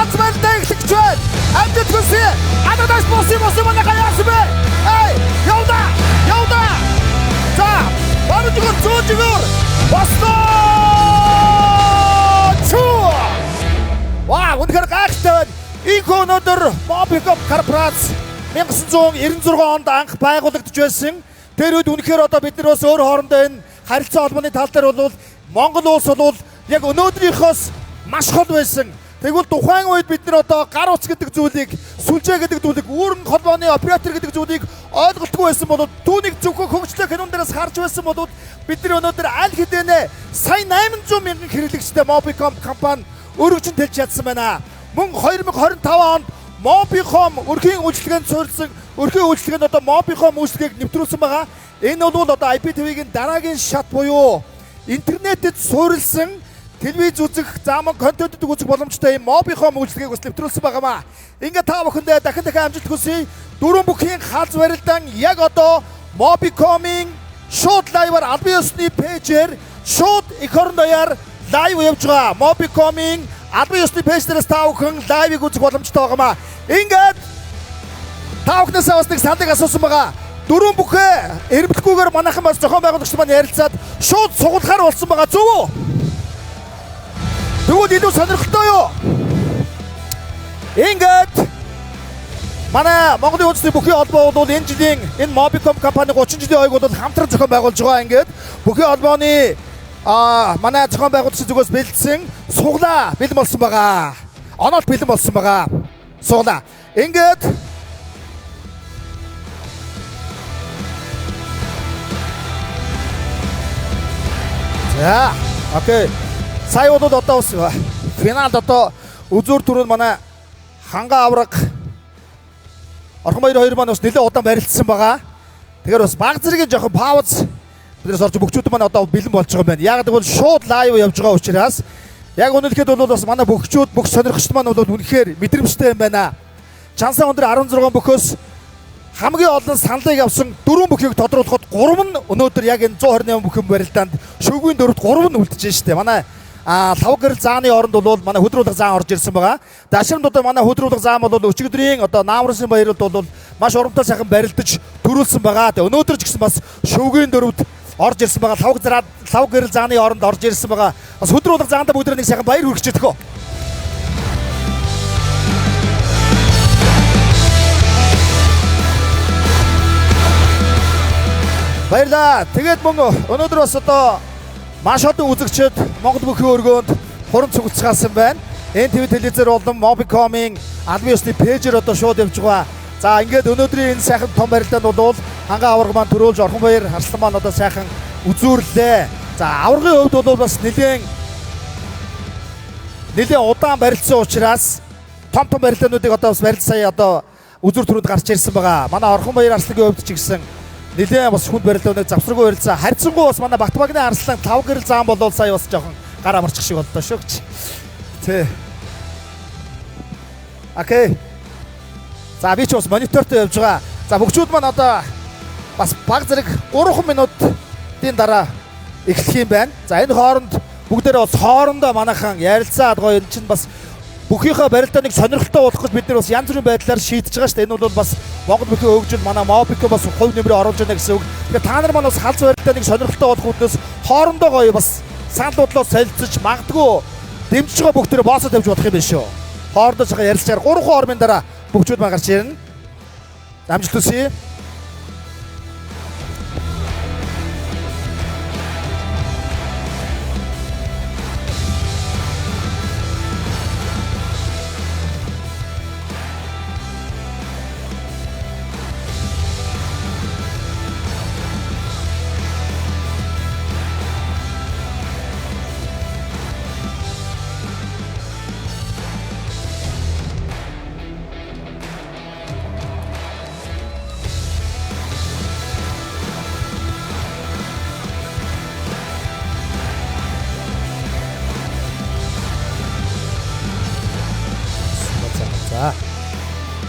ганц байлдаа эхлэж байна. Амжилт хүсье. Ададаш босоо манайхаа яасан бэ? Эй, явда. За, баруун зүүн зүгээр. Босноо. Чуу. Ваа, үнэхээр гайхалтай. Ийхүү өнөөдөр Mobicom корпорац 1996 онд анх байгуулагдж байсан. Тэр үед үнэхээр одоо бид нар бас өөр хоорондоо энэ харилцаа холбооны тал дээр бол Монгол улс бол яг өнөөдрийнхөөс маш хол байсан. Тэгвэл тухайн үед бид нар одоо гар утас гэдэг зүйлийг, сүлжээ гэдэг зүйлийг, үүрэн холбооны оператор гэдэг зүйлийг ойлголтгүй байсан бол түүнийг зөвхөн хөгжлөө кинон дээрээс харж байсан бол бид нар өнөөдөр аль хэдийнэ сая 800 мянган хэрэглэгчтэй Mobicom компани өргөжин төлж чадсан байна. Мөн 2025 онд Mobicom өрхийн үйлчлэгэнд суурилсан өрхийн үйлчлэгэнд одоо Mobicom үйлчлэгийг нэвтрүүлсэн байгаа. Энэ бол одоо IPTV-ийн дараагийн шат буюу интернетэд суурилсан телевиз үзэх, зааман контентыг үзэх боломжтой юм Mobicom үйлчлэгийг бас нэвтрүүлсэн байгаамаа. Ингээ та бүхэндээ дахин амжилт хүсье. Дөрвөн бүхний халз барилдаан яг одоо Mobicom-ийн шууд лайваар албан ёсны пэйжээр шууд эх орон даяар лайв явж байгаа. Mobicom-ийн албан ёсны пэйж дээрээс та бүхэн лайвыг үзэх боломжтой байгаамаа. Ингээд та бүхнээсээ бас нэг саналыг асуусан байгаа. Дөрвөн бүхээ эрэмблэхгүйгээр манайхан бас зохион байгуулагч маань ярилцаад шууд сугалахаар болсон байгаа. Зөв үү? Тэгвэл илүү сонирхолтой юу? Ингээд манай Монголын үндэсний бүхий холбоо бол энэ жилийн энэ Mobicom компани 30 жилийн ойг бол хамтран зохион байгуулж байгаа. Ингээд бүхий холбооны манай зохион байгуулагчийн зүгээс бэлдсэн суглаа бэлэн болсон байгаа. Онолт бэлэн болсон байгаа. Суглаа. Ингээд за, окей. Сая бол одоо бас финалд одоо үзүүр түрүүнд манай ханга авраг Орхон баяр хоёр маань бас нэлээд удаан барилдсан байгаа. Тэгэхээр бас баг зэргийн жоохон пауз биднээс орж бөхчүүд маань одоо бэлэн болж байгаа юм байна. Яг гэвэл шууд лайв явж байгаа учраас яг үнэлэхэд бол бас манай бөхчүүд бүх сонирхогчд маань бол үнэхээр мэдрэмжтэй юм байна. Чансаа өндөр 16 бөхөөс хамгийн олон саналыг авсан дөрвөн бүхийг тодруулахад 3 нь өнөөдөр яг энэ 128 бүхэн барилдаанд шүгүйн дөрөвд 3 нь үлдэж штэ. Манай лав гэрэл зааны оронд бол манай хөдрүүлэх заан орж ирсэн байгаа. Дашрамд одоо манай хөдрүүлэх заан бол өчигдрийн одоо Наамрсын баярд бол маш урамтай сайхан барилдаж төрүүлсэн байгаа. Тэгээ өнөөдөр ч гэсэн бас шүгүйн дөрөвд орж ирсэн байгаа. Лав гэрэл зааны оронд орж ирсэн байгаа. Бас хөдрүүлэх заандаа бүгд нэг сайхан баяр хүргэж өгөө. Баярлаа. Тэгээд мөн өнөөдөр бас одоо маш олон үзэгчид Монгол бүхий өргөөнд хуран цугцгаасан байна. NTV телевизээр болон Mobicom-ийн албан ёсны пэйжээр одоо шууд явж байгаа. За ингээд өнөөдрийн энэ сайхан том барилдаанд бол ханга авраг маань төрүүлж Орхон баяр Арслан маань одоо сайхан үзүүрлээ. За аврагын хувьд бол бас нэлээд удаан барилдсан учраас том барилдаануудыг одоо бас барилд сая одоо үзүүр төрөнд гарч ирсэн байгаа. Манай Орхон баяр Арслагийн хувьд ч гэсэн нэлээд бас хүнд барилдааныг завсраггүй барилдсан. Харьцангуй бас манай Батбагны Арслан лав гэрэл заан бол сая бас жоохон гар амарчих шиг боллоо шүү гэж. Тэ. Окей. За би ч бас монитортой явж байгаа. За бүгчүүд маань одоо бас баг зэрэг 3 минутын дараа эхлэх юм байна. За энэ хооронд бүгдээрээ бас хоорондоо манайхан ярилцаад гоё энэ чинь бас бүхийнхээ барилдааныг сонирхолтой болгох гэж бид нар бас янз бүрийн байдлаар шийдэж байгаа шүү дээ. Энэ бол бас Монгол бүхий хөгжил манай Mobicom бас хувь нэмрээ оруулж байна гэсэн үг. Тэгэхээр та нар маань бас халз барилдааныг сонирхолтой болгох үднээс хоорондоо гоё бас саналуудлаа солилцож магадгүй дэмжиж байгаа бүгдээрээ боосоо тавьж болох юм биш үү? Хоорондоо цагаа ярилцгаар 3 хормын дараа бүгчүүд маань гарч ирнэ. Амжилт хүсье.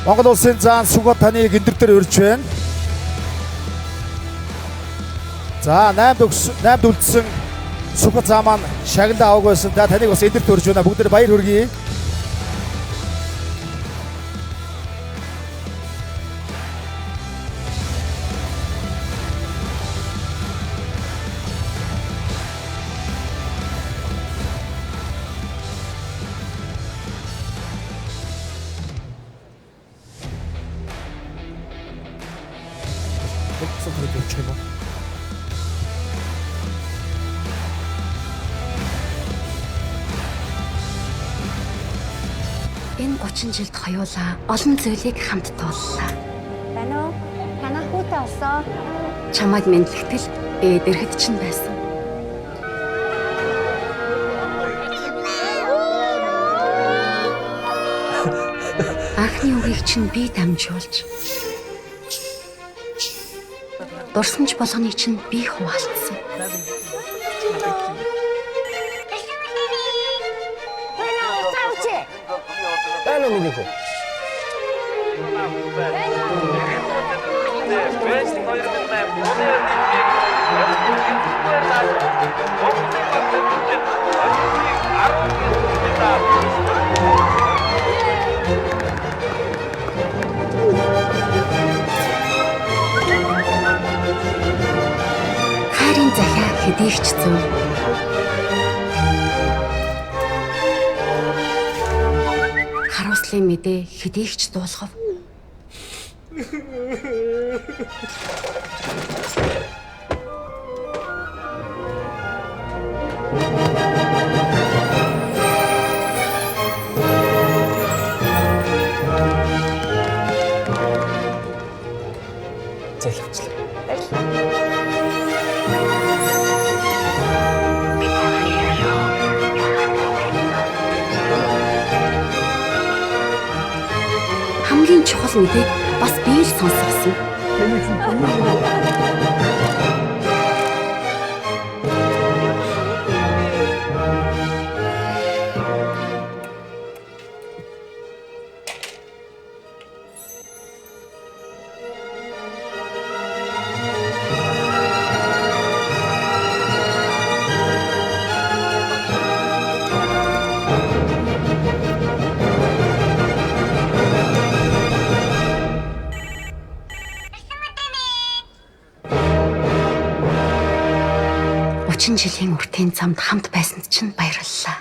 Монгол улсын заан Сүгат таны гиндэр дээр өрж байна. За 8 үлдсэн Сүгат заа маань шагнал аваг байсан. За таныг бас эндэрт өрж байна. Бүгд баяр хүргэе. энэ 30 жилд хоёулаа олон зүйлийг хамт тууллаа. Байна уу? Танаа хүүтэй олсон. Чамайг мэдлэгтэл дэрхэд чинь байсан. Анхны үгийг чинь би дамжуулж дурсамж болгоныг чинь би хуваалцсан. Байна уу миний хүү? Хайрын захиа хэдийгч зөв. Харуулслын мэдээ хэдийгч дуулгав. Захивчлаа. Хамгийн чухал мэдээг бас би л сонсгосон. Жилийн үртийн замд хамт байсанд чинь баярлалаа.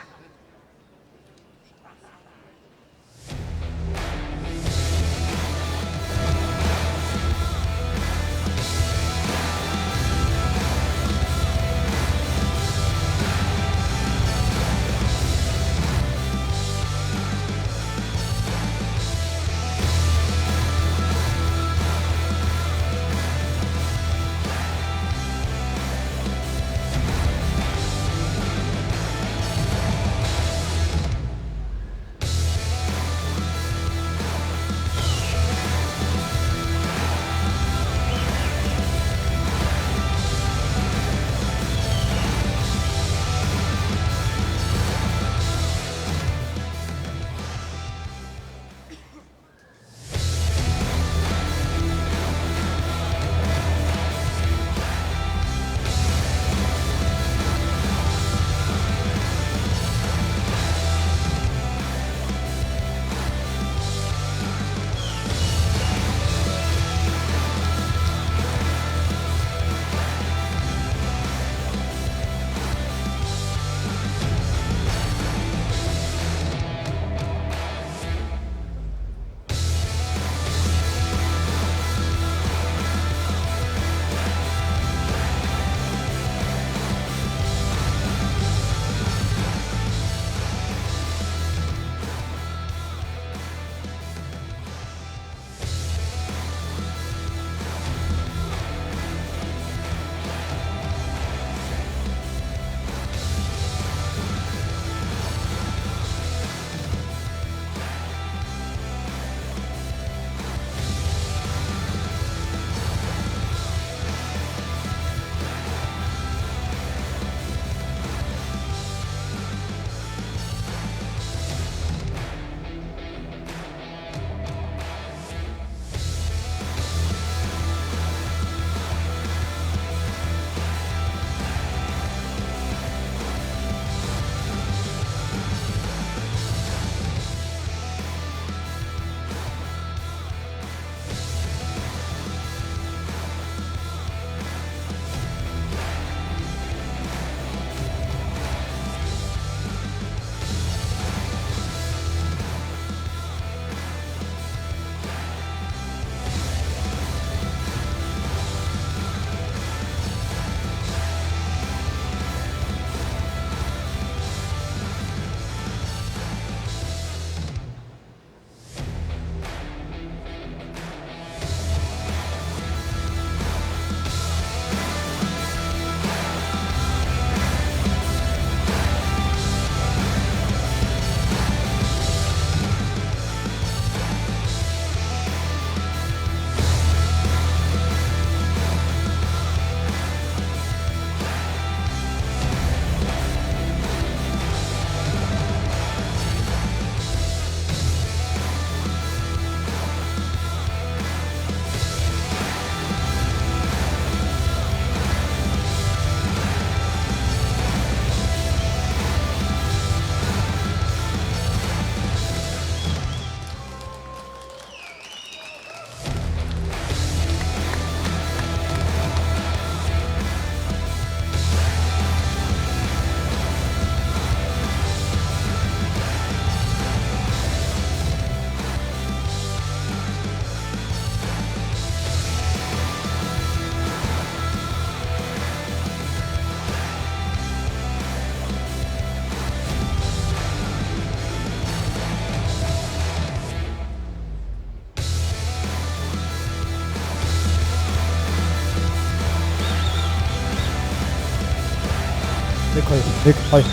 1 2.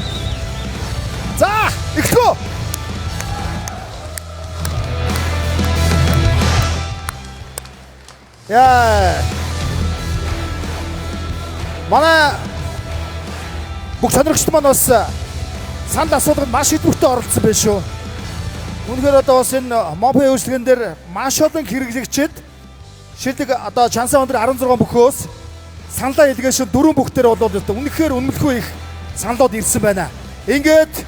За, эхлэв. Яа. Манай бүх сонирхчд маань бас санал асуулганд маш идэвхтэй оролцсон байх шүү. Үнэхээр одоо бас энэ мопын үйлчлэгэн дээр маш олон хэрэглэгчид шилдэг одоо чансаа өндөр 16 бөхөөс саналаа илгээшин 4 бүх дээр бол үнэхээр үнэмлэхгүй их саналууд ирсэн байна. Ингээд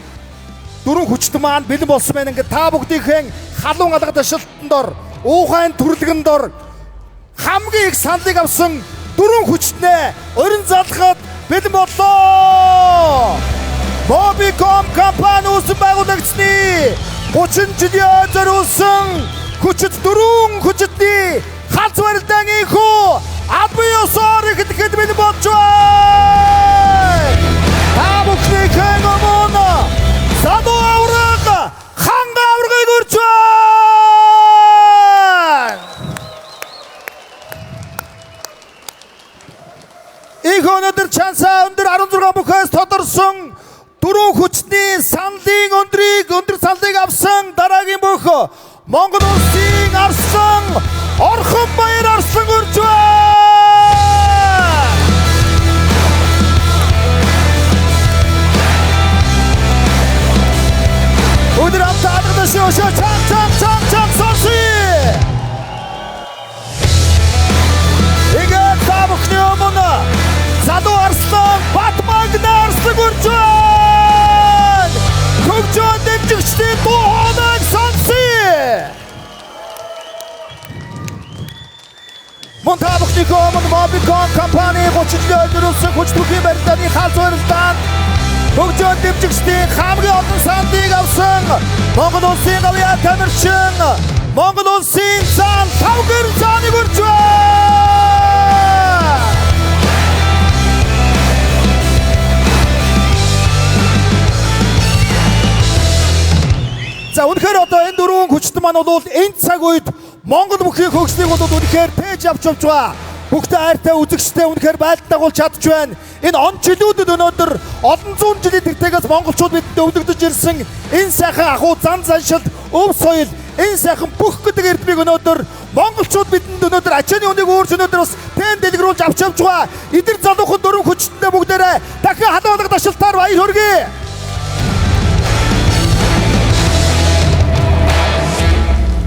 4 хүчтэй маань бэлэн болсон байна. Ингээд та бүгдийнхэн халуун алга ташилтанд дор, уухайн төрлөгөн дор хамгийн их саналыг авсан 4 хүчтнээ өрн залхад бэлэн боллоо. Mobicom компани үүсгэн байгуулагдсны 30 жилийн зориулсан хүчит 4 хүчтний ганц барилдаан инхүү Адбиосоор ихэхэд бэлэн болж байна. Та бүхнийхэн өмнө Садуу авраг ханга аврагыг өрж байна. Их өнөөдөр чансаа өндөр 16 бүхээс тодорсон 4 хүчний саналын өндөр саналыг авсан дараагийн бүх Монгол улсын Арслан Орхонбаяр Арслан өрж байна. Өндөр хамтаалгад шоо чам сонси. Игээ та бүхний өмнө Садуу Арслан Батмагна Арслан өрж байна. Хөгжөө дэмжигчдийн дуу хоолойг сонси. Монта бүхний өмнө Mobicom компани 30 жилийн зориулсан хүч төрхийн барилдааны хаалт барилдаанд хөгжөө дэмжигчдийн хамгийн олон саналыг авсан Монгол улсын гавьяа тамирчин Монгол улсын зан тавгэр зааныг өрж байна. За үнэхээр одоо энэ 4 хүчтэй маань бол энэ цаг үед Монгол бүхий хөгжлийг бол үнэхээр тээж авч байгаа. Бүгдээ хайртай үзэгчтэй үнэхээр байлт дагуулж чадж байна. Энэ он жилүүдэд өнөөдөр олон зуун жилийн тэртээс монголчууд бидэнд өвлөгдөж ирсэн энэ сайхан ахуй зан заншил, өв соёл, энэ сайхан бүх гэдэг эрдмийг өнөөдөр монголчууд бидэнд өнөөдөр ачааны үнийг өөрч өнөөдөр бас тэн дэлгэрүүлж авч явж байгаа. Эдгээр залуухан 4 хүчтэй бүгдээрээ дахин халуун алга ташилтаар баяр хүргэе.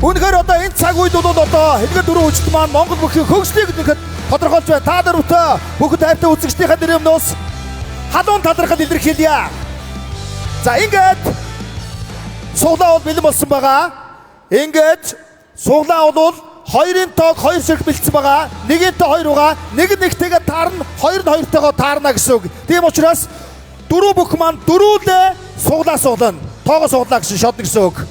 Үнэхээр одоо энэ цаг үед бол одоо эдгээр 4 хүчтэй маань Монгол бүхий хөгжлийг нэхэд тодорхойлж байна. Та нартай бүгд хайртай үзэгчдийнхээ нэрнээс халуун талархал илэрхийлье. За ингээд суглаа бол бэлэн болсон байгаа. Ингээд суглаа бол 2-ын тоог 2 сэрэг бэлдсэн байгаа. 1-ийн тоо 2 байгаа. 1 нэгтэйгээ таарна, 2 нь 2-тойгоо таарна гэсэн үг. Тийм учраас 4 бүх маань дөрүүлээ суглаа суглана. Тоогоо суглаа гэсэн шатна гэсэн үг.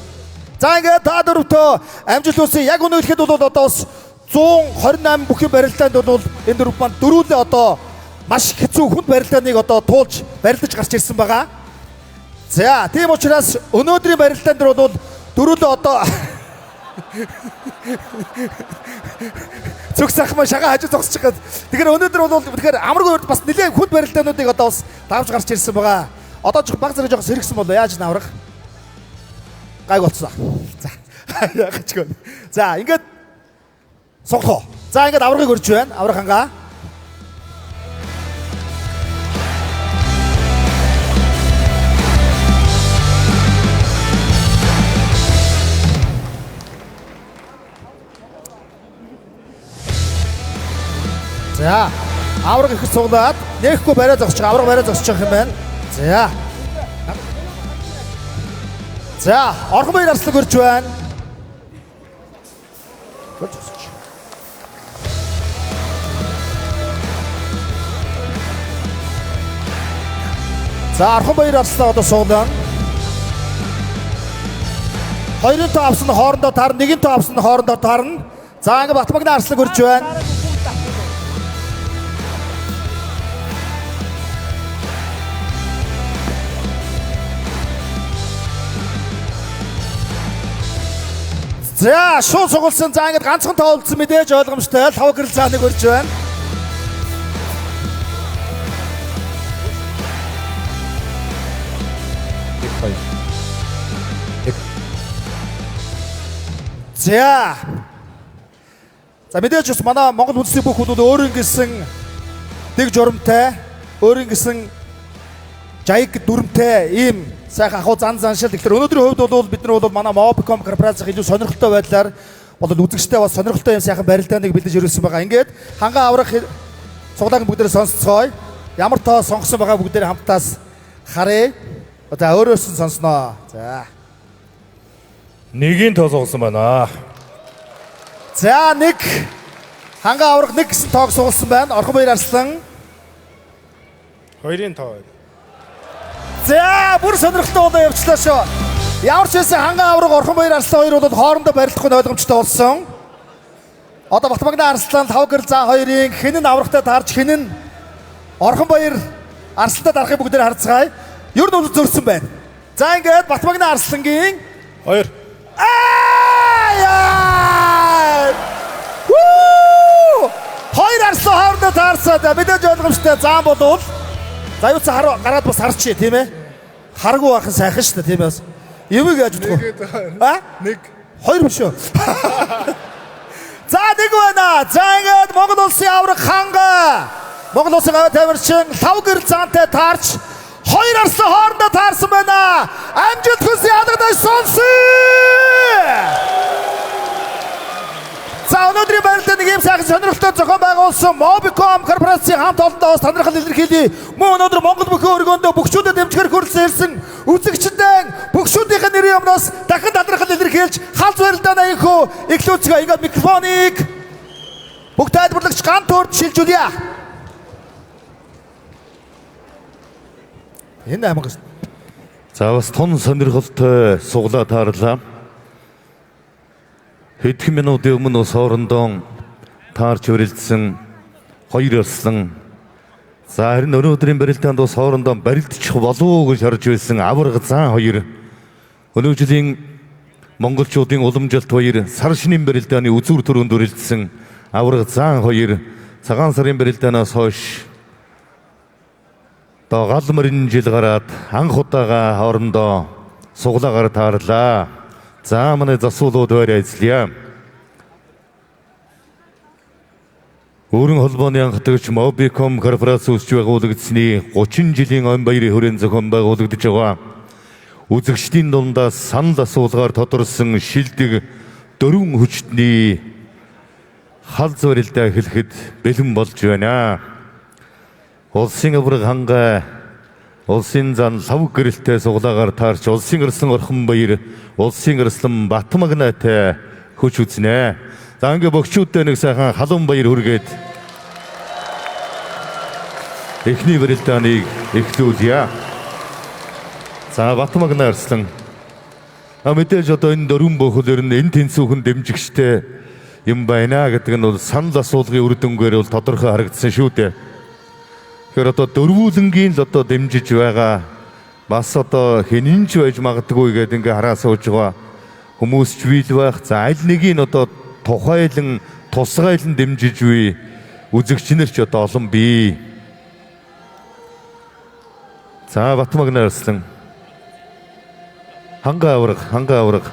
За ингээд та дөрөвтөө амжилт хүсье. Яг өнөө хэлэхэд бол одоо бас 128 бүхий барилдаанд бол энэ дөрөв маань дөрүүлээ одоо маш хэцүү хүнд барилдааныг одоо туулж барилдаж гарч ирсэн байгаа. За тийм учраас өнөөдрийн барилдаан дээр бол дөрүүлээ одоо цогц ахмаа шагаа хажуу зогсож байгаа. Тэгэхээр өнөөдөр бол тэгэхээр амаргүй бас нэлээд хүнд барилдаануудыг одоо бас давж гарч ирсэн байгаа. Одоо ч баг зэрэг жоох сэргсэн болоо яаж наврах? Гайг болцсон. За. Яах ч гоо. За, ингээд сонгоо. За, ингээд аврагыг өрж байна. Авраг хангаа. За, авраг их суглаад нээхгүй барай зогсож байгаа. Авраг барай зогсож байгаа юм байна. За. За, Орхонбаяр Арслан өрж байна. За, Орхонбаяр Арслан одоо суулаа. 2-ын тоо авсан нь хоорондоо таарна, 1-ийн тоо авсан нь хоорондоо таарна. За, ингээд Батмагна Арслан өрж байна. За, шууд сугалсан. За, ингээд ганцхан тоолцсон мэдээж ойлгомжтой. 5 гэрэл цааныг өрж байна. За. За мэдээж бас манай Монгол үндэсний бүх хүмүүс өөр ингэсэн дэг журамтай, өөр ингэсэн жайг дүрмтэй ийм сайхан ахуй зан заншил. Тэгэхээр өнөөдрийн хувьд бол бид нар бол манай Mobicom корпорацийн илүү сонирхолтой байдлаар бол үзэгчтэй бас сонирхолтой юм сайхан барилдааныг бэлдэж өргөсөн байгаа. Ингээд хангаа аврах цуглаан бүгдээ сонсцгоё. Ямар тоо сонгосон байгаа бүгдээ хамтаас харъя. За өөрөөс нь сонсноо. За. Нэгийн тоо сонгосон байна. За нэг хангаа аврах нэг гэсэн тоог сугалсан байна. Орхон баяр Арслан. Хоёрын тоо. За бүр сонирхолтой удаа явчлаа шүү. Ямар ч байсан хангаа аврах Орхон баяр Арслан хоёр бол хоорондоо барилдахгүй ойлгомжтой болсон. Одоо Батмагна Арслан 5 гэр за хоёрын хэн нь аврахтай таарч хэн нь Орхон баяр Арслантад арахыг бүгдээр харцгаая. Ер нь бол зөрсөн байна. За ингээд Батмагна Арслангийн 2. Хоёр Арслан хоорондоо таарсаад мэдээж ойлгомжтой заам болвол за юу ч гараад бас харчих тийм ээ. Харгүй байхын сайхан шүү дээ тийм ээ. Юмыг яаж бодох вэ? Нэг. Хоёр биш үү? За нэг байна. За ингээд Монгол улсын аврах ханга. Монгол улсын аврах тамирчин 5 гэр заантай таарч хоёр Арслан хоорондоо таарсан байна. Амжилт хүсье ядагдаж сонсъё. За өнөөдрийн барилдаанд нэг юм сайхан сонирхолтой зохион байгуулсан Mobicom корпорацийн хамт олондоос танархал илэрхийлье. Мөн өнөөдөр Монгол бүхэн өргөөндөө бүгшүүдэд дэмжгээр хүрэлцэн ирсэн үзэгчдээ бүгшүүдийн нэрийн өмнөөс дахин танархал илэрхийлж халз барилдаанаа инхүү эхлүүлцгээ. Ингээд микрофоныг бүх тайлбарлагч гант төрд шилжүүлье. Энэ аймаг. За бас тун сонирхолтой суглаа таарлаа. Хэдхэн минутын өмнө ус хоорондоо таарч өрөлдсөн хоёр Арслан. За харин өнөөдрийн барилдаанд ус хоорондоо барилдчих болов уу гэж харж байсан авраг зан хоёр. Өнөө жилийн монголчуудын уламжилт баяр сар шинийн барилдааны үзүүр төрөнд өрөлдсөн авраг зан хоёр цагаан сарын барилдаанаас хойш гал мөрийн жил гараад анх удаага хоорондоо суглаагаар таарлаа. За манай засуулууд байраа эзлэе. Өөрийн холбооны анхдагч Mobicom корпорац үүсч байгуулагдсны 30 жилийн он баярын хүрээнд зохион байгуулагдж байгаа. Үзэгчдийн дундаас санал асуулгаар тодорсон шилдэг дөрвөн хүчтний халз барилдаа эхлэхэд бэлэн болж байна. Улсын авраг ханга улсын зан лав гэрэлтэй суглаагаар таарч улсын Арслан Орхон баяр улсын Арслан Батмагнатай хүч үзнэ. За ингээ богчуудтай нэг сайхан халуун баяр хүргээд эхний барилдааныг эхлүүлье. За Батмагна Арслан мэдээж одоо энэ дөрвөн бохолор нь энэ тэнцүүхэн дэмжигчтэй юм байна гэдэг нь бол санал асуулгын үр дүнгээр бол тодорхой харагдсан шүү дээ. Тэгэхээр одоо дөрвүүлэнгийн л одоо дэмжиж байгаа бас одоо хинэнч байж магадгүй гэдэг ингээ хараа сууж байгаа хүмүүс ч бий л байх. За аль нэгийг одоо тухайлан тусгайлан дэмжиж буй үзэгч нар ч одоо олон бий. За Батмагна Арслан ханга авраг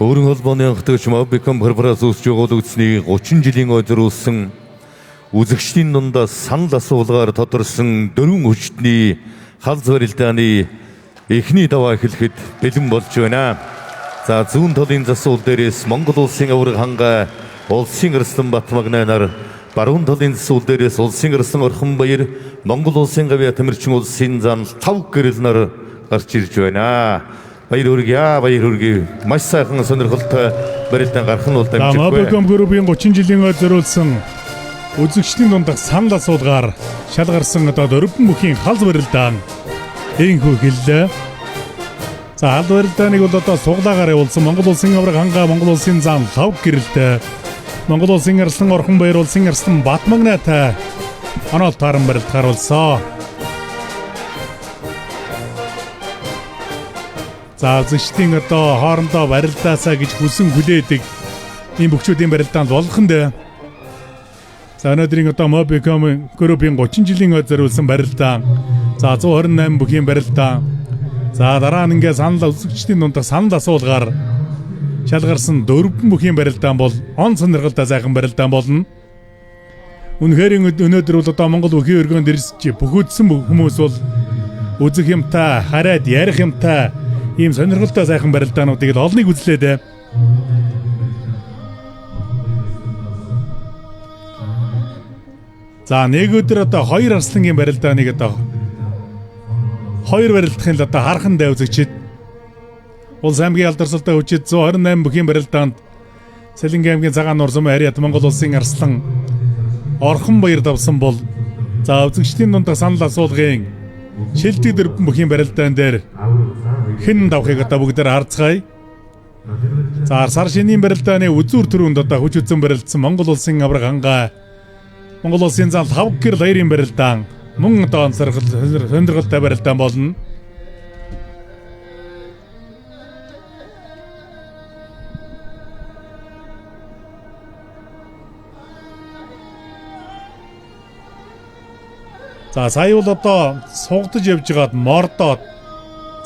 Өөрийн холбооны анхдагч Mobicom корпорац үүсч байгуулагдсны 30 жилийн ойдор үүссэн үзэгчдийн дундаас санал асуулгаар тодорсон дөрвөн хүчтний халз барилдааны эхний даваа эхлэхэд бэлэн болж байна. За зүүн талын засуул дээрээс Монгол улсын авраг ханга улсын Арслан Батмагна нар, баруун талын засуул дээрээс улсын Арслан Орхон баяр Монгол улсын гавьяа тамирчин улсын зан лав гэрэл нар гарч ирж байна. Баяр хүргэе. Маш сайхан сонирхолтой барилдаан гарах нь бол дамжиггүй. Mobicom Group-ийн 30 жилийн ой зориулсан Үзэгчдийн дундах санал асуулгаар шалгарсан одоо дөрвөн бүхийн халз барилдаан энхүү хэллээ. За халз барилдааныг бол одоо суглаагаар явуулсан Монгол улсын авраг хангаа Монгол улсын зам лав гэрэлтэй Монгол улсын арслан орхон баяр улсын арслан Батмагнатай онол таран барилд харуулсан. За үзэгчдийн одоо хоорондоо барилдаасаа гэж хүсэн хүлээдэг ийм бүхчүүдийн барилдаанд болгонд за өнөөдрийн одоо Mobicom группийн 30 жилийн ой зориулсан барилдаан. За 128 бүхийн барилдаан. За дараа нь ингээ санал үзэгчдийн дундах санал асуулгаар шалгарсан дөрвөн бүхийн барилдаан бол он сонирхолтой сайхан барилдаан болно. Үнэхээр өнөөдөр бол одоо Монгол бүхий өргөнд ирсэж бүхүүдсэн хүмүүс бол үзэх юмтай, хараад ярих юмтай ийм сонирхолтой сайхан барилдаануудыг л олныг үзлээ дээ. За нэг өдөр одоо хоёр арслангийн барилдааныг одоо хоёр барилдахын л одоо хархан дай үзэгчид Улс аймгийн алдарсалтай хүчит 128 бүхийн барилдаанд Сэлэнгийн аймгийн цагаан нуур сум Ариат Монгол улсын арслан Орхон баяр давсан бол за үзэгчдийн дундах санал асуулгын шилдэг дөрвөн бүхийн барилдаан дээр хэн давхыг одоо бүгдээр харцгаая. За сар шинийн барилдааны үзүүр төрөнд одоо хүч үзэн барилдсан Монгол улсын авраг хангаа Монгол улсын зам 5 гэр баярын барилдаан мөн одоо сонирхолтой барилдаан болно. За сая бол одоо сугдаж явж байгаад мордоод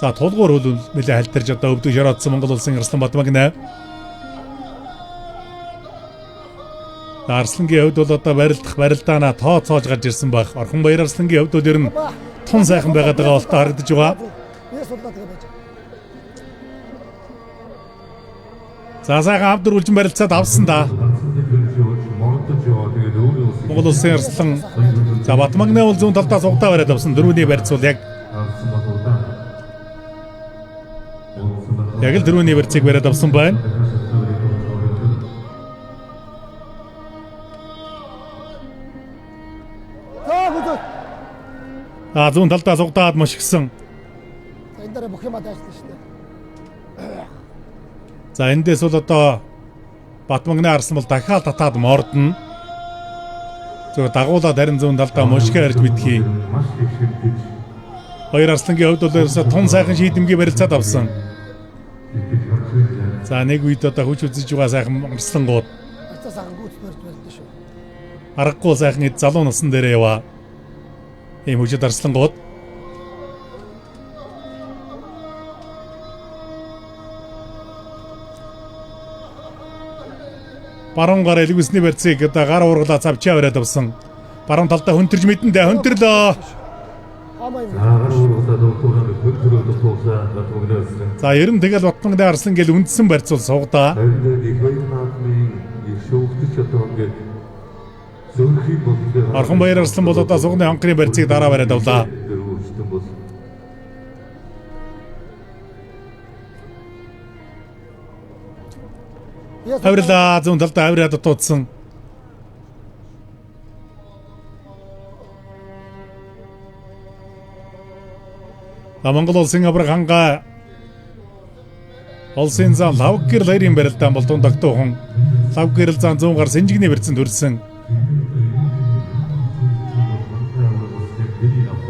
за тулгуур хөл нэлээ хальтарж одоо өвдөг шороодсон Монгол улсын арслан Батмагна. Арслангийн хувьд бол одоо барилдах барилдаанаа тооцоож гарч ирсэн баг. Орхон баяр арслангийн хувьд бол ер нь тун сайхан байгаад байгаа болтой харагдаж байгаа. За сайхан авдар үлжин барилцаад авсан да. Монгол улсын арслан за Батмагна бол зүүн талдаа сугдаа бариад авсан. Дөрөвний барьц бол яг л дөрөвний барьцыг бариад авсан байна. Зүүн талдаа сугдаад мушгсан. Энэ дээр бүх юм дааштай шүү дээ. За эндээс бол одоо Батмагна арслан бол дахиад татаад мордно. Зөв дагуулаад харин зүүн талдаа мушгаа харж мэдхий. Хоёр арслангийн хувьд бол ерөөсө тун сайхан шийдэмгий барилцаад авсан. За нэг үед одоо хүч үзэж байгаа сайхан арслангууд. Аргагүй сайхан эд залуу насан дээр яваа. Ийм хүчит арслангууд. Баруун гар элгүсний барьцыг одоо гар ургалаа цавчаа бариад авсан. Баруун талдаа хөнтөрж мэдэндээ хөнтөрлөө. За ер нь тэгэл Батмагна арслан гэл үндсэн барьцуул суугдаа. Орхон баяр арслан бол одоо сугны хонхны барьцыг дараа бариад авлаа. Аврилаа зүүн талдаа авраад дутуудсан. Монгол улсын авраг хангаа улсын зам лав гэрэл хоёрын барилдаан бол дунд тогтоохон лав гэрэл зам 100 гар сэнжигний барьцанд хүрсэн.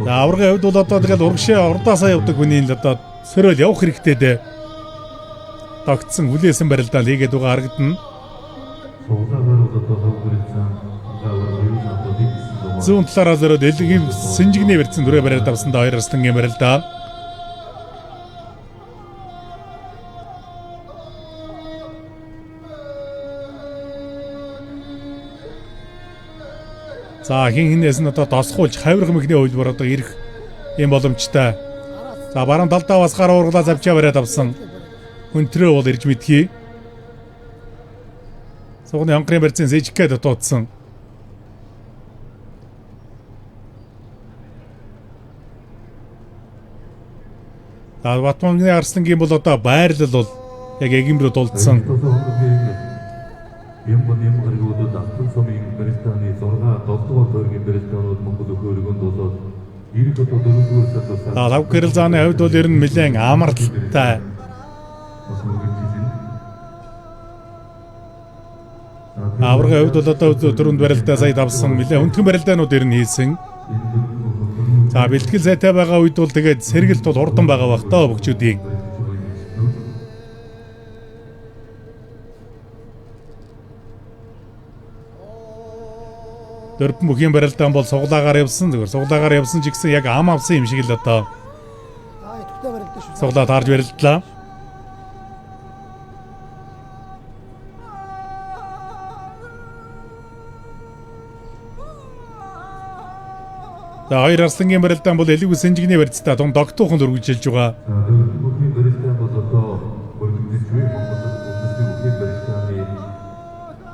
За аврагын хувьд бол одоо тэгэл урагшаа урдаасаа явдаг хүний л одоо сөрөөл явах хэрэгтэй дээ. Тогтсон хүлээсэн барилдаан хийгээд байгаа харагдана. Зүүн талаараа зөрөөд элгийн сэнжигний барьцанд түрээ бариад авсан да хоёр арслангийн барилдаан. За хинээс нь одоо досгуулж хавирх мөхний хувилбар одоо ирэх юм боломжтой. За баруун талдаа бас гар ургалаа завчаа бариад авсан. Хөнтрөө бол ирж мэдхий. Сугны хонхны барьцын сэжикгээд дутуудсан. За Батмагны арслангийн бол одоо байрлал бол яг эгэмрүү дулдсан. Ямбан гаригуудад Алтан сумын Британий 6-7 тойргийн Британууд Монгол өхөөргөнд болоод 90 одоо 4-р сард За лав гэрэл зааны хувьд бол ер нь нэлээд амарлттай. Аврагын хувьд бол одоо дөрөнд барилдаа сая давсан нэлээд өнтгөн барилдаанууд ер нь хийсэн. За бэлтгэл сайтай байгаа үед бол тэгээд сэргэлт бол урдан байгаа бах таа бөгчүүдийн. Дөрвөн бүхийн барилдаан бол суглаагаар явсан. Зүгээр суглаагаар явсан ч гэсэн яг ам авсан юм шиг л одоо суглаад харж барилдлаа. За хоёр арслангийн барилдаан бол элэг сэнжигний барьцтай тун догтуухан өргөжлж байгаа. бүхийн барилдаан бол одоо бүрдүүлж буй Монгол үндэсний бүхийн барилдааны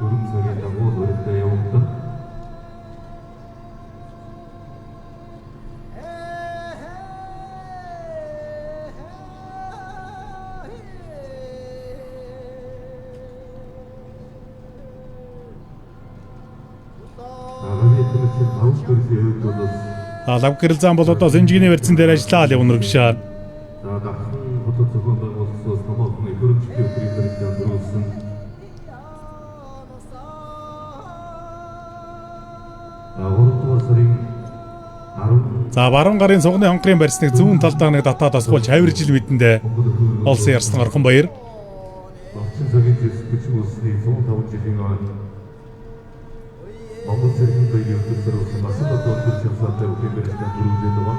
4 цагийн дагуу барилдаа явуулдаг. Лав гэрэл зам бол одоо сэнжигний барьцсан дээр ажиллаад явна үргэлжлээ. За дахин хотод зохион байгуулалтаас томоохон их хөрөнгөчлийн бүхийн барилдаан дөрүүлсэн. Гуравдугаар сарын 10 За баруун гарын сугны хонгорын барьсныг зүүн талдаа нэг татаад асгуулж хавиржил мэдэндээ олсон ярсан орхон баяр. Орчин цагийн зэвсэг бичиг улсны 105 жилийн Монгол цэргийн баярын өдөртөр болсон асал одоо өдөр шавсаатай бүхийн барилдаан дөрүүлээд байгаа.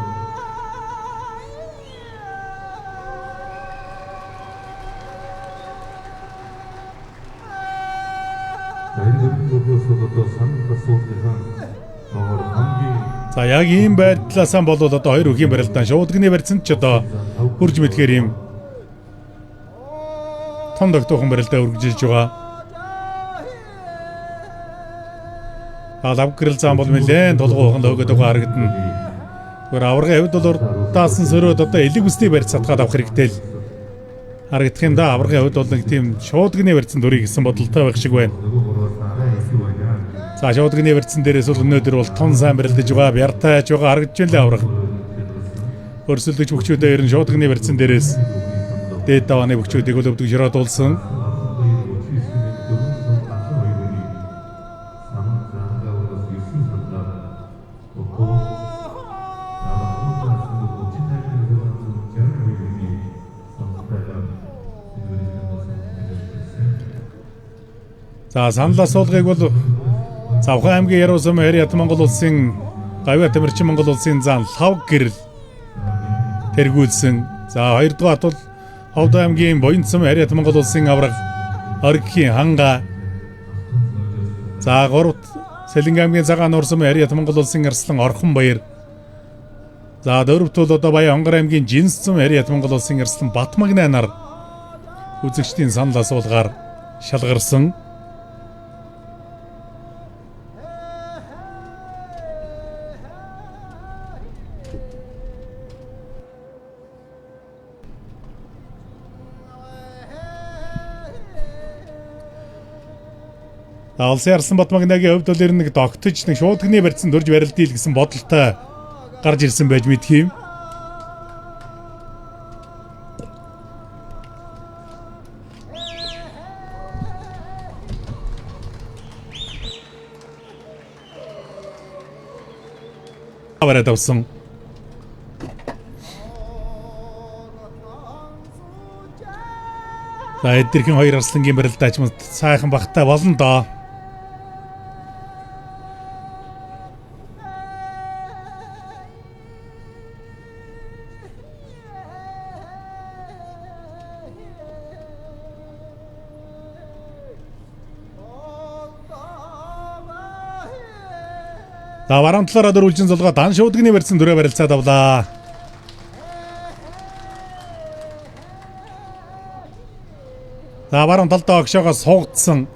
За яг ийм байдлаасаа бол одоо хоёр бүхийн барилдаан шуудгны барьцанд ч одоо хурж мэдхээр ийм том догтуухан барилдаа үргэлжилж байгаа. Лав гэрэл зам бол нэлээд тулгуухан löөгöd байгаа харагдана. Гэр аврагын хувьд бол урдаасан сөрөөд одоо элэг үсний барьц сатгаад авах хэрэгтэй л харагдах юм да. Аврагын хувьд бол нэг тийм шуудгны барьцсан дүрийг гэсэн бодолтой байх шиг байна. За шуудгны барьцсан дээрээс бол өнөөдөр бол тун сайн барилдаж байгаа, бяртайж байгаа харагдж байна лээ авраг. Өрсөлдөж бөхчүүдээ ер нь шуудгны барьцсан дээрээс дээд давааны бөхчүүдийг бол өвдөг широод улсан. За санал асуулгыг бол Завхан аймгийн Яруу сум Харьяат Монгол улсын Гавьяа Тамирчин Монгол улсын зан лав гэрэл тэргүүлсэн. За хоёрдугаарт бол Ховд аймгийн Буян сум Харьяат Монгол улсын авраг Оргихийн ханга. За гуравт Сэлэнг аймгийн Цагаан Нуур сум Харьяат Монгол улсын Арслан Орхон баяр. За дөрөвт бол одоо Баян Хонгор аймгийн Жинс сум Харьяат Монгол улсын Арслан Батмагнай нар үзэгчдийн санал асуулгаар шалгарсан. Алсын Арслан Батмагнайгийн хувьд бол ер нь догтож нэг шуудгны барьцсан дөрж барилдъя л гэсэн бодолтой гарч ирсэн байж мэдх юм. Аваад авсан. За эдгэрхэн хоёр арслангийн барилдаач мөн сайхан багтай болно доо. За баруун талаараа дөрвөлжин зулгаа дан шуудгны барьсан дүрээ барилцаад авлаа. За баруун талдаа огшоогоо суугдсан.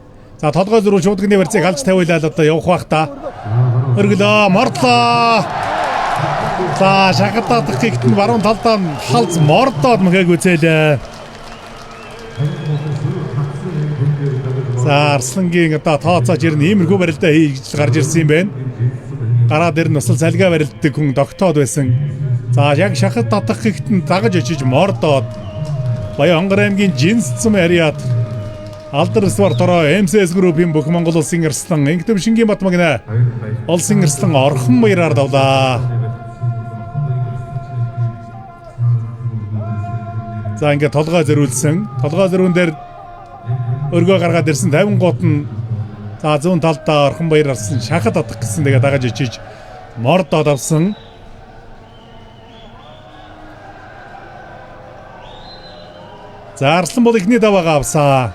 За толгой зөрүү шуудгны барьцыг халж тавиулаад одоо явах бах та. Өргөлөө мордлоо. За шахалтаадах гихт нь баруун талдаа халз мордоод мөхөөг үзээлээ. За Арслангийн одоо тооцоож ирнэ иймэрхүү барилдаа хийж гарч ирсэн юм байна. Гараа дээр нь усал салгаа барилддаг хүн тогтоод байсан. За яг шахад татах гэхдээ дагаж очиж мордоод Баян Хонгор аймгийн Жинсцэм ариад Алдар Спортороо МСС группийн бүх Монгол улсын эрслэн Ингэдэм Шингийн Батмагна улсын эрслэн орхон баяраар давлаа. За ингээд толгой зөрүүлсэн. Толгой зөрүүн дээр өргөө гаргаад ирсэн 50 гут нь за зүүн талдаа орхон баяр арсан шахад атах гэсэн тэгээ дагаж очиж мордоод авсан. За Арслан бол ихний даваагаа авсаа.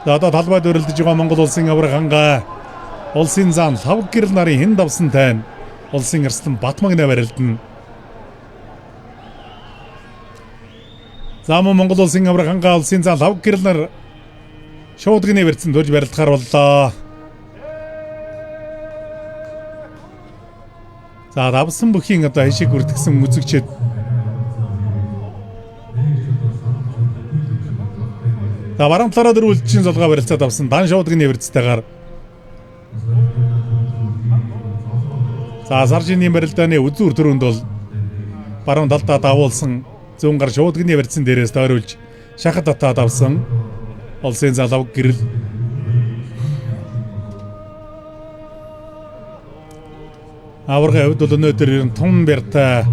За одоо талбайд өрөлдөж байгаа Монгол улсын авраг хангаа улсын зам лав гэрэл нарын хэн давсан тань улсын эрслэн Батмагна барилдана. За Монгол улсын авраг хангаа улсын зам лав гэрэл нар шуудганы барьсан төрж барилдахаар боллоо. За давсан бүхийн одоо хишиг үрдгсэн үзэгчд за баруун талаараа дөрвөлжин золгоо барилцаад авсан дан шуудганы барьцтайгаар за саржины барилдааны үзүүр төрөнд бол баруун талдаа давуулсан зүүн гар шуудганы барьцсан дээрээс тойруулж шахад татаад авсан улсын залав гэрэл аварга хувьд бол өнөөдөр ер нь тун бяртай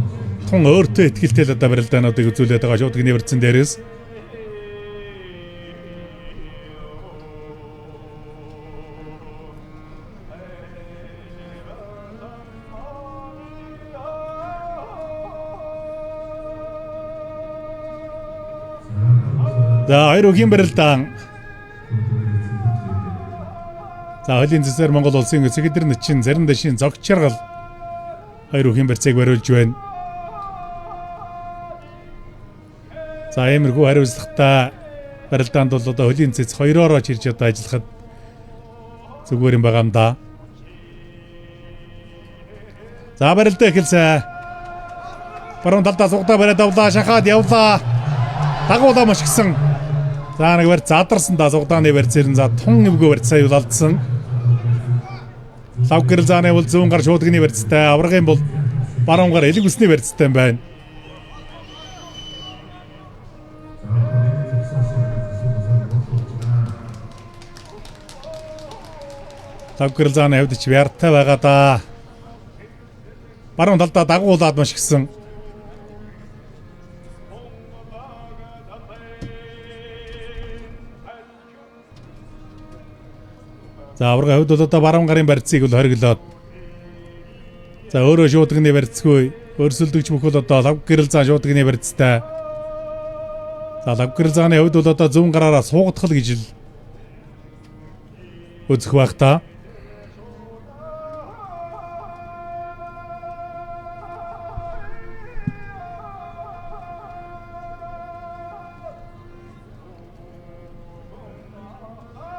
тун өөртөө ихтэй л одоо барилдаануудыг үзүүлээд байгаа шуудганы барьцсан дээрээс за хоёр өгийн барилдаан за хойлын зэсээр Монгол улсын өсгөдөр нэчин зарим дэшийн зогч чаргал хоёр өгийн барьцааг бариулж байна. За иймэрхүү хариуцлагатай барилдаанд бол одоо хойлын зэс хоёроо чирж одоо ажиллахад зүгээр юм байгаа юм да. За барилдаа эхэлсэн. Баруун талдаа сугтаа бариад авлаа, шахаад явлаа. Дагуулаа маш гисэн. За нэг барь задарсан да сугдааны барьцээр нь за тун эвгүй барьцаа юулалдсан. Лав гэрэл зааны бол зүүн гар шуудганы барьцтай, аврагын бол баруун гар элэг усны барьцтай юм байна. Лав гэрэл зааны хавьд ч вяртай байгаа да. Баруун талдаа дагуулаад маш гисэн. За аврагын хувьд бол одоо баруун гарын барьцыг бол хориглоод за өөрөө шуудганы барьцгүй өрсөлдөгч бүх бол одоо лав гэрэл зан шуудганы барьцтай. За лав гэрэл зааны хувьд бол одоо зүүн гараараа суугдах л гэж л үзэх байх та.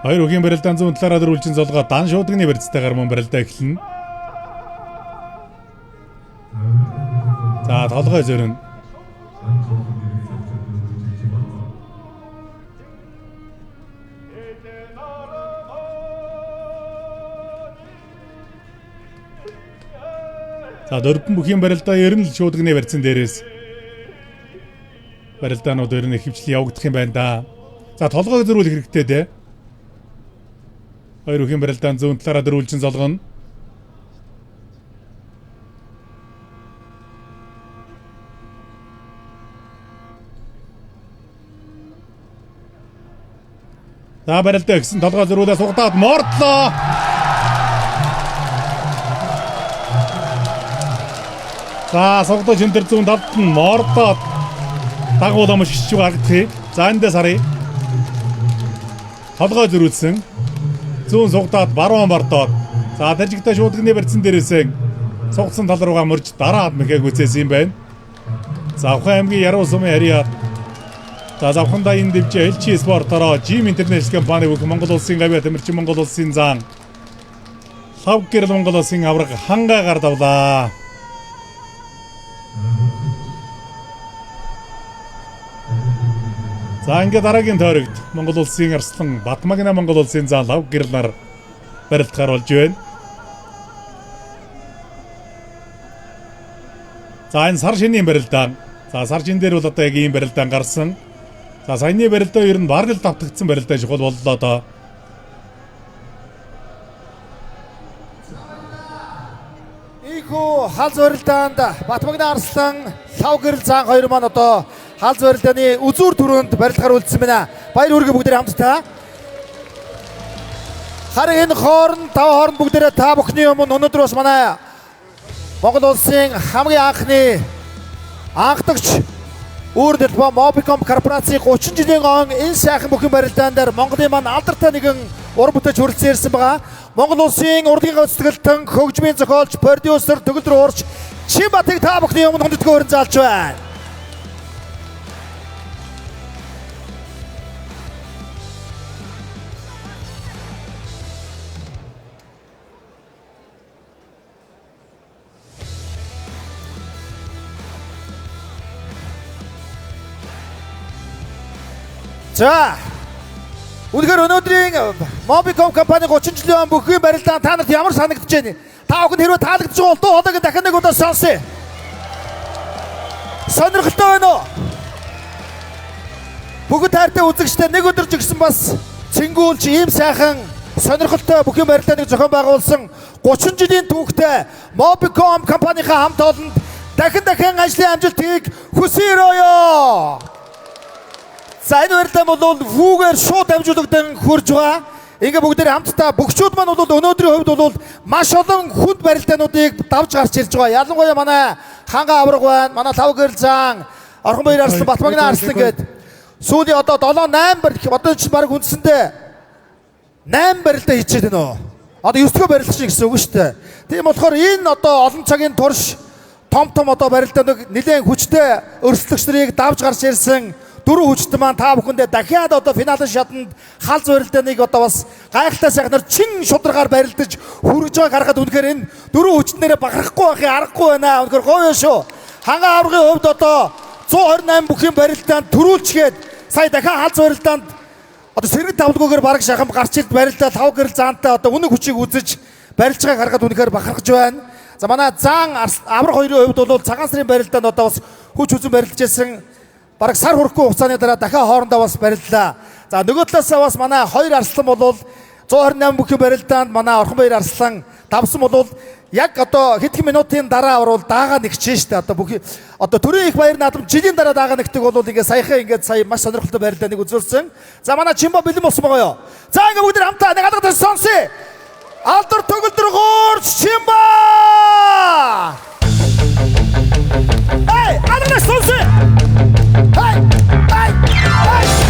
Хоёр өгийн барилдаан зүүн талаараа дөрвөлжин золгоо дан шуудганы барьцтайгаар мөн барилдаа эхэлнэ. За толгой зөрөн. За дөрвөн бүхийн барилдаа ерөн л шуудганы барьцсан дээрээс барилдаанууд ер нь хөвчлэн явагдах юм байна да. За толгойг зөрүүлэх хэрэгтэй дээ. Хоёр өхийн барилдаан зүүн талаараа дөрвөлжин золгоно. За барилдаа гэсэн толгой зөрүүлээ сугатаад мордлоо. За сугатаж энэ зүүн талд нь мордоод дагуулаа маш хичиг харагдтыг. За эндээс харъя. Толгой зөрүүлсэн. Зүүн сугатаад баруун мордоод за таржигтай шуудганы барьцсан дээрээсээ сугатсан тал руугаа мөрж дараад мэхэг үцээсэн юм байна. За Авхан аймгийн Яруу сумын харьяа за завхандаа энэ дэвжээ элчи спортороо Jim International компани бүх Монгол улсын гавьяа тамирчин Монгол улсын зан лав гэрэл Монгол улсын авраг хангаагаар давлаа. За ингээд дараагийн тойрогт Монгол улсын арслан Батмагна Монгол улсын зан лав гэрлэр барилдахаар болж байна. За энэ сар шинийн барилдаан. За сар шин дээр бол одоо яг ийм барилдаан гарсан. За саяны барилдаа ер нь бараг л давтагдсан барилдаа чухал боллоо доо. Ийхүү халз барилдаанд Батмагна арслан лав гэрэл зан хоёр маань одоо халз барилдааны үзүүр түрүүнд барилдахаар үлдсэн байна. Баяр хүргээ бүгдээ хамтдаа. Харин энэ хооронд бүгдээрээ та бүхний өмнө өнөөдөр бас манай Монгол улсын хамгийн анхны анхдагч Өөр дэлбо Mobicom корпорацийн 30 жилийн он энэ сайхан бүхэн барилдаан дээр Монголын маань алдартай нэгэн ур бүтээж хүрэлцэн ирсэн байгаа. Монгол улсын урлагийн гүйцэтгэлтэн хөгжмийн зохиолч, продюсер, төгөлдөр уурч Чинбатыг та бүхний өмнө хүндэтгэн өрн заалж байна. За үнэхээр өнөөдрийн Mobicom компани 30 жилийн бүхэн барилдаан та нарт ямар санагдаж байна? Та бүхэн хэрвээ таалагдж байгаа бол дуу хоолойг дахин нэг удаа сонсъё. Сонирхолтой байна уу? Бүгд таартай үзэгчтэй нэг өдөр ч гэсэн бас цэнгүүлж ийм сайхан сонирхолтой бүхэн барилдааныг зохион байгуулсан 30 жилийн түүхтэй Mobicom компанийнхаа хамт олонд дахин ажлын амжилтыг хүсээрөөё. За энэ барилдаан бол вүүгээр шууд дамжуулагдсан хурж байгаа. Ингээ бүгдээр хамтдаа бүгчүүд маань бол өнөөдрийн хувьд бол маш олон хүнд барилдаануудыг давж гарч ирж байгаа. Ялангуяа манай Ханга авраг байна, манай Лав гэрэл зан, Орхонбаяр арслан, Батмагна арслан гээд сүүлийн одоо 7-8 барилда одоо чинь баг үндсэндээ 8 барилдаа хийчихэд байна уу? Одоо 9-р барилда чинь гэсэн үг шүү дээ. Тийм болохоор энэ одоо олон цагийн турш том одоо барилдааныг нэлээд хүчтэй өрсөлдөгч нарыг давж гарч ирсэн дөрөв хүчтэй маань та бүхэндээ дахиад одоо финалын шатанд халз барилдааныг одоо бас гайхалтай сайхнаар чин шударгаар барилдаж хүргэж байгааг харахад үнэхээр энэ дөрөв хүчнэрээ бахархгүй байхын аргагүй байна. Үнэхээр гоё шүү. Ханга аврагын хувьд одоо 128 бүхэн барилдаанд төрүүлчгээд сая дахиад халз барилдаанд одоо сэрэг тавлгүйгээр бараг шахам гарч ирд барилдаа Лав гэрэл заантай одоо үнэн хүчийг үзэж барилж байгааг харахад үнэхээр бахархаж байна. За манай зан авраг хоёрын хувьд бол цагаан сарын барилдаанд одоо бас хүч үзэн барилдаж байсан. Бараг сар хүрэхгүй хугацааны дараа дахиад хоорондоо бас бариллаа. За нөгөө талаасаа бас манай хоёр арслан бол 128 бүхэн барилдаанд манай Орхонбаяр арслан давсан бол яг одоо хэдхэн минутын дараа орвол даага нэгчээ штэ. Одоо бүхэн одоо төрийн их баяр наадам жилийн дараа даага нэгдэг бол ингээд саяхан ингээд сая маш сонирхолтой барилдааныг үзүүлсэн. За манай Чинбо бэлэн болсон байгаа юу? За ингээд бүгд хамтаа нэг алгадаж сонсъё. Алдар төгөлдөр гоорч Чинбо! Эй, алгадаж сонсъё. Hey! Hey! Hey!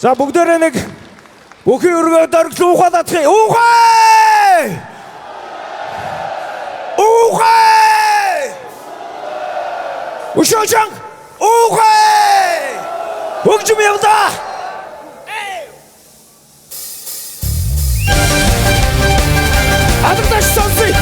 За бүгдээрээ нэг бүхий өргөө дөргөл ухаад атхи. Ухаа! Ухаа! Ушоочан! Ухаа! Хөгжим явда! Адагдаш сонсъё!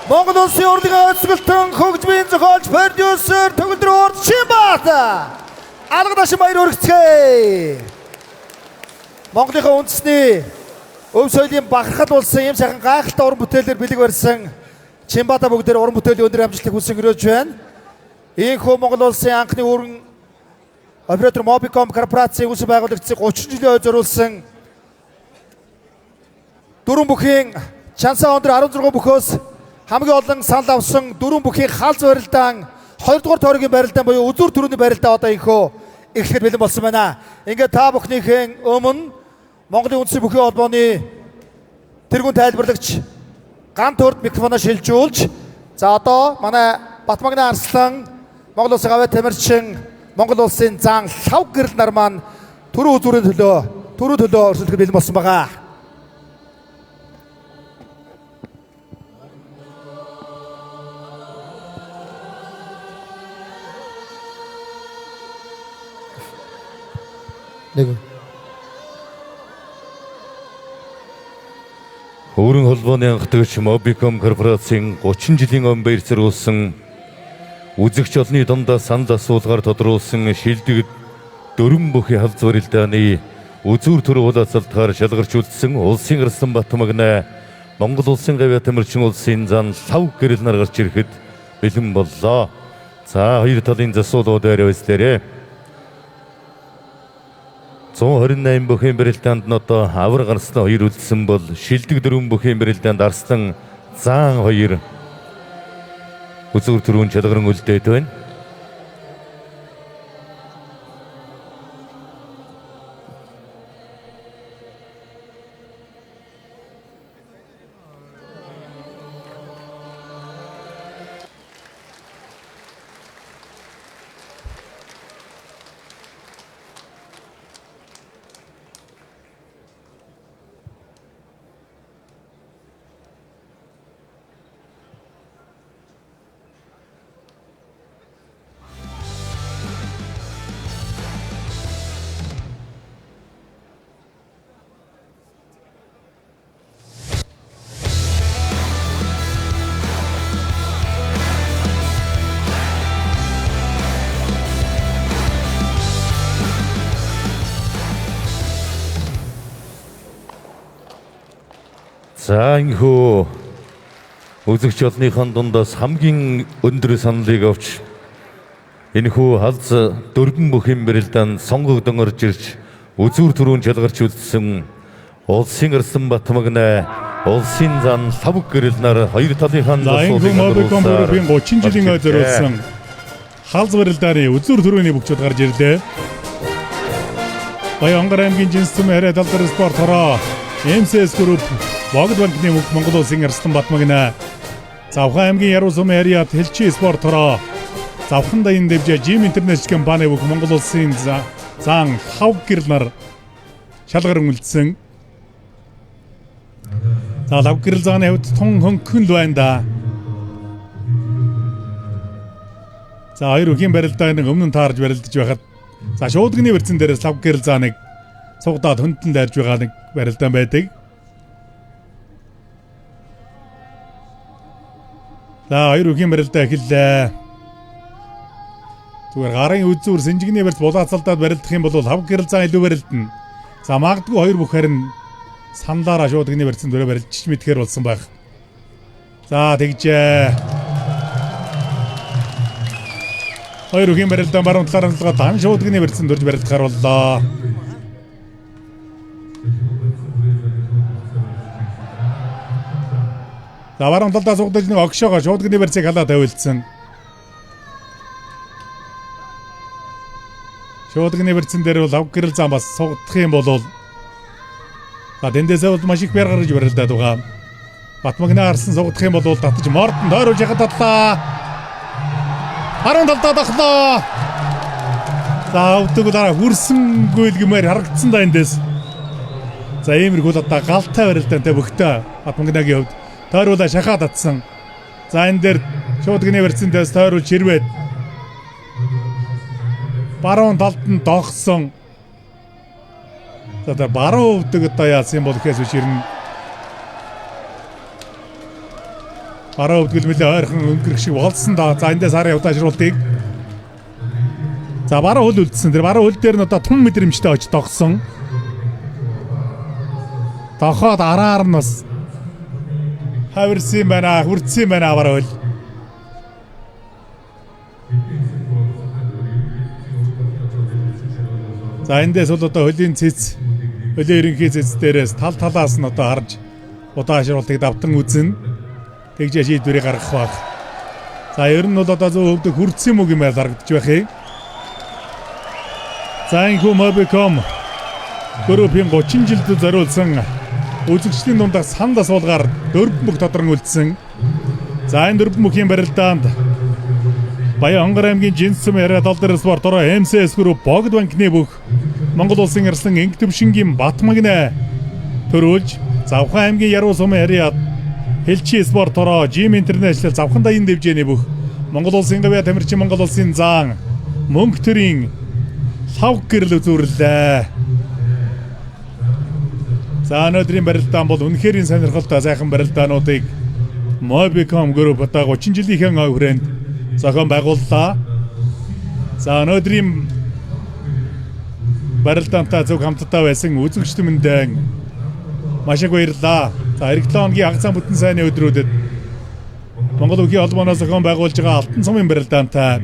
Монгол улсын урлагийн өсгөлтөн хөгжмийн зохиолч продюсер төгөлдөр Чимбат алга дашин баяр хүргэцгээе. Монголынхаа үндэсний өв соёлын бахархал болсон юм сайхан гайхалтай уран бүтээлээр бэлэг барьсан Чимбата бүгдээр уран бүтээлийн өндөр амжилтыг хүсэн өрөөж байна. Ийхүү Монгол улсын анхны өрн оператор Mobicom корпорацийн үүсгэн байгуулагчдын 30 жилийн ой зориулсан дөрвөн бүхийн Чансаа өндөр 16 бүхөөс хамгийн олон санал авсан дөрвөн бүхийн халз барилдаан 2 дугаар тойргийн барилдаан буюу үзүүр төрөний барилдаан одоо инхөө эхлэхэд бэлэн болсон байна. Ингээд та бүхнийхэн өмнө Монголын үндэсний бүхий холбооны тэргүүн тайлбарлагч Ган төрд микрофоноо шилжүүлж за одоо манай Батмагны Арслан Монгол улсын гавьяа тамирчин Монгол улсын зан лав гэрэл нар маань төрөө үзүүрийн төлөө өрсөлдөхөд бэлэн болсон байгаа. Өөрийн холбооны анхдагч Mobicom корпорацийн 30 жилийн өмнө баяр зориулсан үзэгч олны дундаа санал асуулгаар тодруулсан шилдэг дөрвөн бүхий халз барилдааны үзүүр төр улаацалтаар шалгарчулсан улсын Арслан Батмагна Монгол улсын гавьяа тамирчин улсын зан лав гэрэл нар гарч ирэхэд бэлэн боллоо. За хоёр талын засуулууд байрвэслээрээ 128 бүхий барилдаанд нь одоо авраг Арслан 2 үлдсэн бол шилдэг дөрвөн бүхий барилдаанд Арслан Заан 2 үзүүр төрүүн чалгаран үлдээд байна. За инхүү үзэгч олныхон дундаас хамгийн өндөр саналыг авч энэхүү халз дөрвөн бүхэн барилдаанд сонгогдсон орж ирж үзүүр түрүүн жалгарч үлдсэн улсын Арслан Батмагнаа улсын зан лав гэрэл нар хоёр талынхаа Энэхүү Mobicom Group-ийн 30 жилийн ой зориулсан халз барилдааны үзүүр түрүүний бүгчүүд гарч ирлээ. Баянгар аймгийн Жинсүм хараа талдар спорт хороо MCS Group Богд банкны мөнх Монгол улсын Арслан Батмагнаа Завхан аймгийн Яруу сумын харьяат Хэлчи спорт хороо Завхан даян дэвжээ Jim International компани мөнх Монгол улсын зан лав гэрэл нар шалгар үлдсэн. За лав гэрэл зааны хувьд тун хөнгөн л байна да. За хоёр өхийн барилдааны өмнө таарж барилдаж байхад за шуудганы вэрцэн дээрээс лав гэрэл зааныг цугдаад хөндлөн дайрж байгаа нэг барилдаан байдаг. За хоёр өхийн барилдаа эхэллээ. Зүгээр гарын үзүүр Синжигний барилд булаацалдаад барилдах юм бол лав гэрэл заан илүү барилдана. За магадгүй хоёр бүх харин саналаараа шуудганы барьсан дөрөв барилдчих мэдхээр болсон байх. За тэгжээ. Хоёр өхийн барилдаан баруун талаар хандлагаа дан шуудганы барьсан дөрж барилдахаар боллоо. За баруун талдаа сугдаж нэг огшоогоо шуудганы барьцыг халаа тавилдсан. Шуудганы барьцан дээр бол лав гэрэл зам бас сугдах юм бол за дэндээсээ бол маш их байр гаргаж барилдаад байгаа. Батмагнаа харсан сугдах юм бол татж мордон тойруулж яхад татлаа. Баруун талдаа дахлаа. За өвдөг дараа хүрсэнгүй л гэмээр харагдсан да эндээс. За иймэрхүү одоо галтай барилдаантай бөхтөө Батмагнагийн хувьд тойруулаа шахаад татсан. За энэ дээр шуудганы барьцантайс тойруулж хэрвээд баруун талд нь догсон. За баруун өвдөг одоо яасан бол гэхээс үчирнэ. Баруун өвдгөл мөлий ойрхон өнгөрөх шиг болсон да. За эндээс хараа удаашруултыг. За баруун хөл үлдсэн. Тэр баруун хөл дээр нь одоо тун мэдрэмжтэй очиж догсон. Дохоод араар нь бас хавирсан байна, хүрдсэн байна баруун хөл. За эндээс бол одоо хөлийн цэц, хөлийн ерөнхий цэц дээрээс тал талаас нь одоо харж удаашруултыг давтан үзнэ. Тэгж шийдвэрийг гаргах баг. За ер нь бол одоо зөв хөвдөг хүрдсэн юм уу гэмээр харагдаж байх юм. За энэхүү Mobicom Group-ийн 30 жилд зориулсан үзэгчдийн дундаа санал асуулгаар дөрвөн бүх тодрон үлдсэн. За энэ дөрвөн бүхийн барилдаанд Баянгар аймгийн Жинсүм хараа талдар спорт хороо MCS Group Богд банкны бүх Монгол улсын Арслан Энх төвшингийн Батмагнаа төрүүлж Завхан аймгийн Яруу сумын харьяат Хэлчи спорт хороо Jim International Завхан даян дэвжээний бүх Монгол улсын гавьяа тамирчин Монгол улсын зан мөнх төрийн лав гэрэл үзүүрлээ. За өнөөдрийн барилдаан бол үнэхээр сонирхолтой сайхан барилдаануудыг Mobicom Group одоо 30 жилийн ой хүрээнд зохион байгууллаа. За өнөөдрийн барилдаантай зөв хамтдаа байсан үзэгчд минь маш их баярлалаа. За эх 7 хоногийн хагацаа бүтэн сайнны өдрүүдэд Монгол Өвгийн холбооноос зохион байгуулж байгаа Алтан цамын барилдаантай.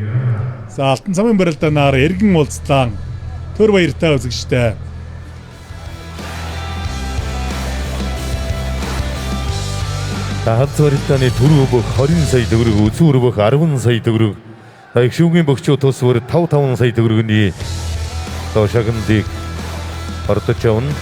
За Алтан цамын барилдаанаар эргэн уулзлаа. Төр баяртай үзэгчтэй. Халз барилдааны түрүү бүх 20 сая төгрөг, үзүүр бүх 10 сая төгрөг, их шүүгийн бөхчүүд тус бүр 5 сая төгрөгийн шагналыг ордож явна.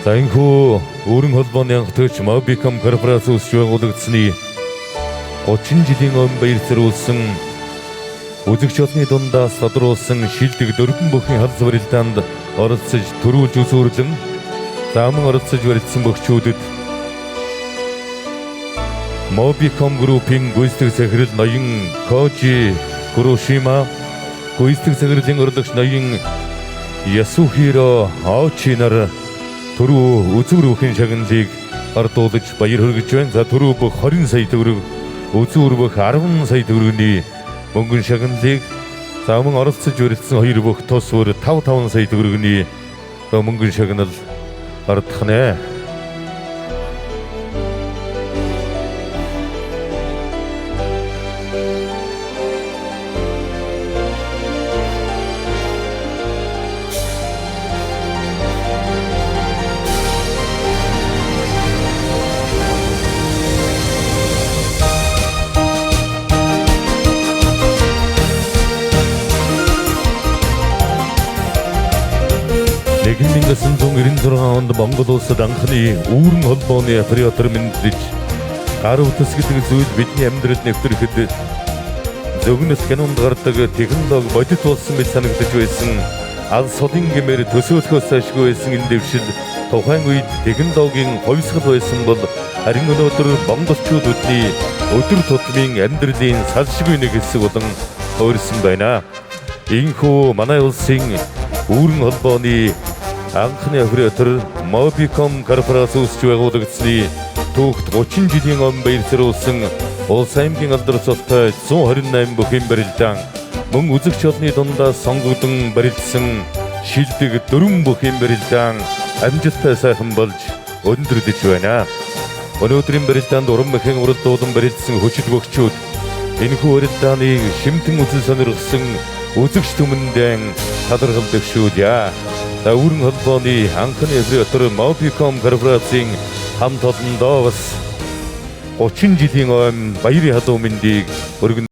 За энэхүү өөрийн холбооны анхдагч Mobicom корпорац үүсч байгуулагдсны 30 жилийн өмнө баяр зориулсан үзэгч олны дундаас тодруулсан шилдэг дөрвөн бүхийн халз барилдаанд оролцож төрүүлж үзүүрлэн За мөн оролцож барьсан бөхчүүдэд Mobicom Group-ийн гүйцэтгэх захирал ноён Koji Kuroshima, гүйцэтгэх захирлын урлагч ноён Yasuhiro Ochi нар түрүү үзүүр бүхэн шагналыг ардуулж баяр хүргэж байна. За түрүү бүх 20 сая төгрөг, үзүүр бүх 10 сая төгрөгийн мөнгөн шагналыг, за мөн оролцож барьсан хоёр бүх тус бүр 5 сая төгрөгийн мөнгөн шагнал ардах нэ. Нэгэн 1996 онд Монгол улсад анхны үүрэн холбооны оператор мэндэлж гар утас гэдэг зүйл бидний амьдралд нэвтрэхэд зөгнөс кинонд гардаг технологи бодит болсон гэж санагдаж байсан. Алс содын гэмээр төсөөлөхөөс ашгүй байсан энэ дэвшил тухайн үед технологийн ховсгол байсан бол харин өнөөдөр монголчууд бидний өдөр тутмын амьдралын салшгүй нэг хэсэг болон өөрсөн байна. Инхүү манай улсын үүрэн холбооны анхны оператор Mobicom корпорац үүсч байгуулагдсны түүхт 30 жилийн өмнө баярцруулсан улс аймгийн алдар цолтой 128 бүхэн барилдаан мөн үзэгч олны дундаас сонгогдсон барилдсан шилдэг 4 бүхэн барилдаан амжилттай сайхан болж өндөрлөж байна. Өнөөдрийн барилдаанд уран мэхэн уралдуулан барилдсан хүчит бөхчүүд энэхүү барилдааныг шимтэн үзэл сонирхсан үзэгч түмэндээ талархал дэвшүүлье. За үүрэн холбооны анхны оператор Mobicom корпорацийн хамт олондоо бас 30 жилийн өмнө баярын халуун мэндийг өргөн